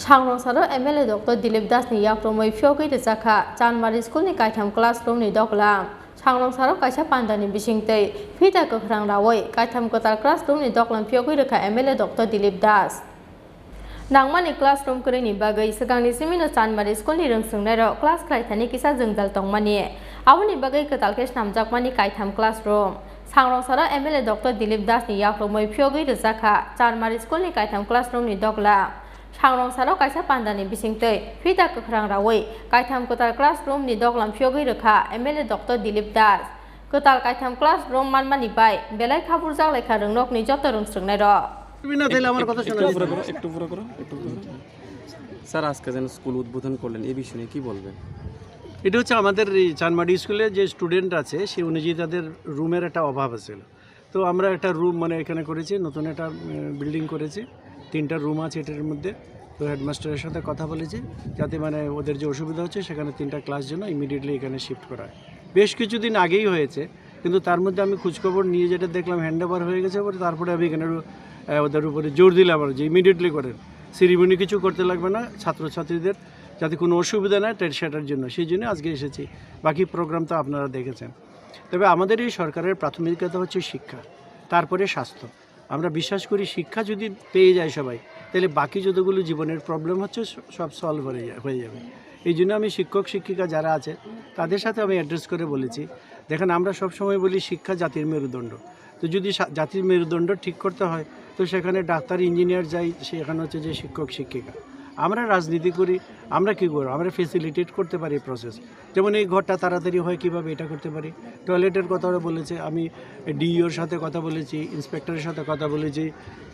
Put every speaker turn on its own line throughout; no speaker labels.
Sangrong MLA Dr. Dilip Das ni yakromoi phyogi de zakha Chanmari School ni kaitham classroom ni doklam Sangrong kaisa pandani bisingtei phita kokrang rawoi kaitham kotar classroom ni doklam phyogi rekha MLA Dr. Dilip Das Nangmani classroom kore ni bagai sagangni simino Chanmari School ni rungsungnai ro class khlaithani kisa jongjal tongmani aboni bagai katalke snamjakmani kaitham classroom Sangrong MLA Dr. Dilip Das ni yakromoi phyogi de zakha Chanmari School ni kaitham classroom ni doklam Sangrong kaisa pandani bisingtei phita kokrang rawoi kaitham kotar classroom ni doklam phyogi rekha MLA Dr. Dilip Das kotal kaitham classroom manmani bai belai khaburjak lekha rongnok ni joto rungsrungnai ro
বিনা তাইলে আমার কথা শোনা
একটু পুরো করো sir আজকে যেন school উদ্বোধন করলেন এই বিষয়ে কি বলবেন
এটা হচ্ছে আমাদের চানমারি স্কুলে যে স্টুডেন্ট আছে সেই অনুযায়ী তাদের রুমের একটা অভাব আছে তো আমরা একটা রুম মানে এখানে করেছি নতুন একটা বিল্ডিং করেছি 3টা রুম আছে এটার মধ্যে তো হেডমাস্টারের সাথে কথা বলেছি যাতে মানে ওদের যে অসুবিধা হচ্ছে সেখানে 3টা ক্লাস জন্য ইমিডিয়েটলি এখানে শিফট করা হয় বেশ কিছুদিন আগেই হয়েছে কিন্তু তার মধ্যে আমি খোঁজখবর নিয়ে যেটা দেখলাম হ্যান্ডওভার হয়ে গেছে তারপরে আমি এখানে ওদের উপরে জোর দিলাম আর যে ইমিডিয়েটলি করেন সেরিমনি কিছু করতে লাগবে না ছাত্রছাত্রীদের যাতে কোনো অসুবিধা না সেটার জন্য সেই জন্য আজকে এসেছি বাকি প্রোগ্রাম তো আপনারা দেখেছেন তবে আমাদের এই সরকারের প্রাথমিকতা হচ্ছে শিক্ষা তারপরে স্বাস্থ্য আমরা বিশ্বাস করি শিক্ষা যদি পেয়ে যায় সবাই তাহলে বাকি যতগুলো জীবনের প্রবলেম হচ্ছে সব সলভ হয়ে যাবে এই জন্য আমি শিক্ষক শিক্ষিকা যারা আছে তাদের সাথে আমি অ্যাড্রেস করে বলেছি দেখেন আমরা সবসময় বলি শিক্ষা জাতির মেরুদণ্ড তো যদি জাতির মেরুদণ্ড ঠিক করতে হয় তো সেখানে ডাক্তার ইঞ্জিনিয়ার যাই সেখানে হচ্ছে যে শিক্ষক শিক্ষিকা আমরা রাজনীতি করি আমরা কী করব আমরা ফেসিলিটেট করতে পারি প্রসেস যেমন এই ঘরটা তাড়াতাড়ি হয় কীভাবে এটা করতে পারি টয়লেটের কথা বলেছে আমি ডিইওর সাথে কথা বলেছি ইন্সপেক্টরের সাথে কথা বলেছি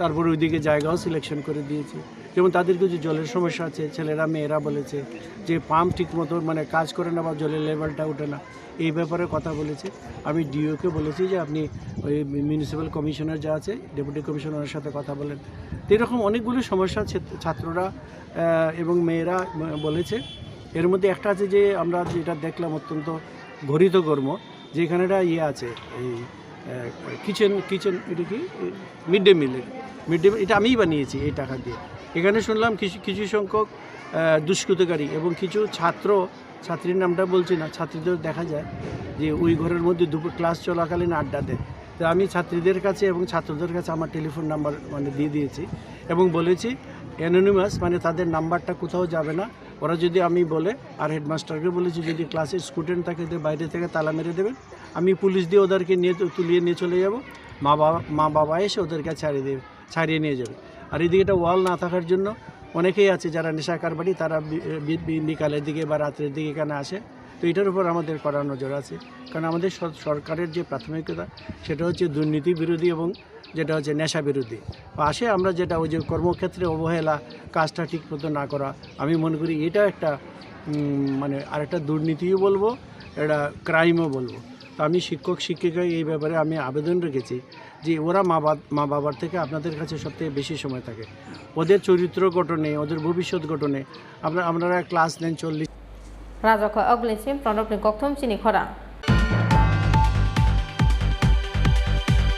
তারপর ওইদিকে জায়গাও সিলেকশন করে দিয়েছি যেমন তাদের কিছু জলের সমস্যা আছে ছেলেরা মেয়েরা বলেছে যে পাম্প ঠিক মতো মানে কাজ করে না বা জলের লেভেলটা ওঠে না এই ব্যাপারে কথা বলেছে আমি ডিওকে বলেছি যে আপনি ওই মিউনিসিপ্যাল কমিশনার যা আছে ডেপুটি কমিশনারের সাথে কথা বলেন তো এরকম অনেকগুলো সমস্যা ছাত্ররা এবং মেয়েরা বলেছে এর মধ্যে একটা আছে যে আমরা যেটা দেখলাম অত্যন্ত ঘোরিত কর্ম যেখানেটা আছে এই কিচেন এটা কি মিড ডে মিল এটা আমিই বানিয়েছি এই টাকা দিয়ে এখানে শুনলাম কিছু সংখ্যক দুষ্কৃতকারী এবং কিছু ছাত্রীর নামটা বলছি না ছাত্রীদের দেখা যায় যে ওই ঘরের মধ্যে দুপুর ক্লাস চলাকালীন আড্ডা দেয় তো আমি ছাত্রীদের কাছে এবং ছাত্রদের কাছে আমার টেলিফোন নাম্বার মানে দিয়ে দিয়েছি এবং বলেছি অ্যানোনিমাস মানে তাদের নাম্বারটা কোথাও যাবে না ওরা যদি আমি বলে আর হেডমাস্টারকে বলেছি যদি ক্লাসের স্টুডেন্ট থাকে বাইরে থেকে তালা মেরে দেবেন আমি পুলিশ দিয়ে ওদেরকে তুলিয়ে নিয়ে চলে যাব মা বাবা এসে ওদেরকে ছাড়িয়ে নিয়ে যাবে আর এদিকে একটা ওয়াল না থাকার জন্য অনেকেই আছে যারা নেশা কারবারি তারা বিকালের দিকে বা রাত্রের দিকে এখানে আসে তো এটার উপর আমাদের কড়া নজর আছে কারণ আমাদের সরকারের যে প্রাথমিকতা সেটা হচ্ছে দুর্নীতি বিরোধী এবং যেটা হচ্ছে নেশা বিরোধী পাশে আমরা যেটা ওই যে কর্মক্ষেত্রে অবহেলা কাজটা ঠিক মতো না করা আমি মনে করি এটা একটা মানে আরেকটা দুর্নীতিও বলবো এটা ক্রাইমও বলবো তো আমি শিক্ষক শিক্ষিকা এই ব্যাপারে আমি আবেদন রেখেছি যে ওরা মা বাবার থেকে আপনাদের কাছে সবথেকে বেশি সময় থাকে ওদের চরিত্র গঠনে ওদের ভবিষ্যৎ গঠনে আপনারা ক্লাস নেন 40
রাজক অগ্লিসিম প্রণব নি কক্থম চিনি খরা